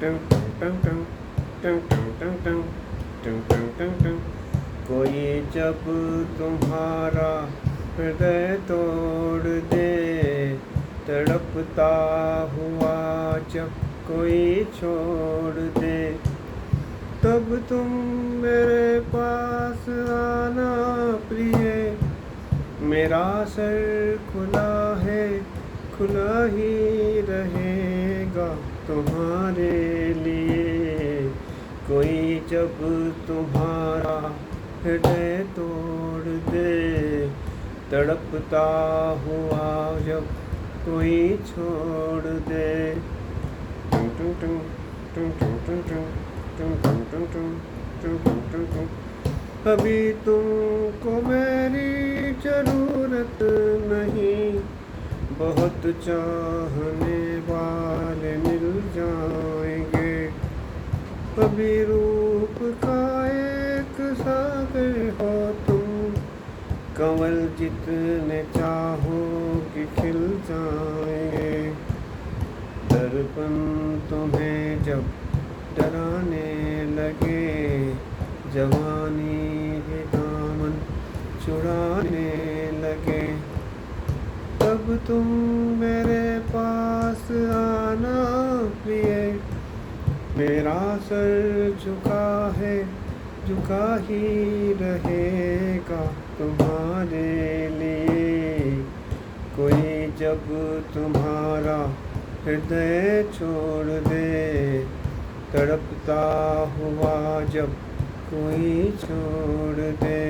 टंग टंग टंग टंग टंग टंग टंग टंग टंग टंग टंग। कोई जब तुम्हारा हृदय तोड़ दे, तड़पता हुआ जब कोई छोड़ दे, तब तुम मेरे पास आना प्रिय। मेरा सर खुला है, खुला ही रहेगा तुम्हारे लिए। कोई जब तुम्हारा हृदय तोड़ दे, तड़पता हुआ जब कोई छोड़ दे। टुं टुं टुं टुं टुं टुं टुं टुं टुं टुं टुं टुं टुं टुं। अभी तुमको मेरी जरूरत नहीं, बहुत चाहने वाले मिल जाएंगे। अभी रूप का एक सागर हो तुम, कमल जितने चाहोगे खिल जाएंगे। दर्पण तुम्हें जब डराने लगे, जवानी के दामन छुड़ाने लगे, तब तुम मेरे पास आना प्रिय। मेरा सर झुका है, झुका ही रहेगा तुम्हारे लिए। कोई जब तुम्हारा हृदय छोड़ दे, तड़पता हुआ जब कोई छोड़ दे।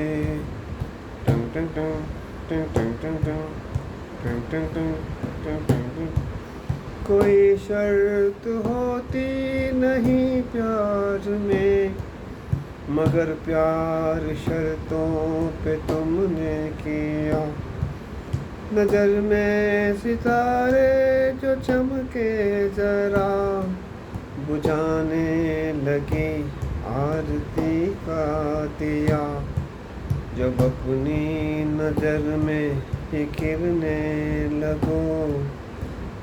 टंग टंग टंग टंग टंग टंग टंग टंग टंग टंग टंग टंग। कोई शर्त होती नहीं प्यार में, मगर प्यार शर्तों पे तुमने किया। नजर में सितारे जो चमके जरा, बुझाने लगे आरती का दिया। जब अपनी नजर में ही गिरने लगो,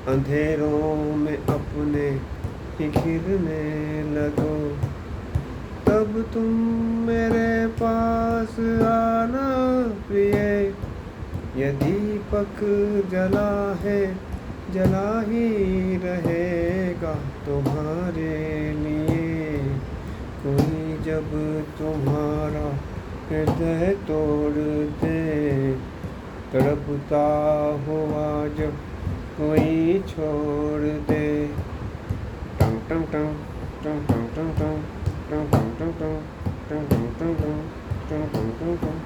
अंधेरों में अपने ही गिरने लगो, तब तुम मेरे पास आना प्रिय। ये दीपक जला है, जला ही रहेगा तुम्हारे लिए। कोई जब तुम्हारा हृदय तोड़ दे, तड़पता हुआ जब कोई छोड़ दे। टंग टंग टंग टंग टंग टंग टंग टंग टंग टंग टंग टंग टंग टंग टंग टंग टंग टंग।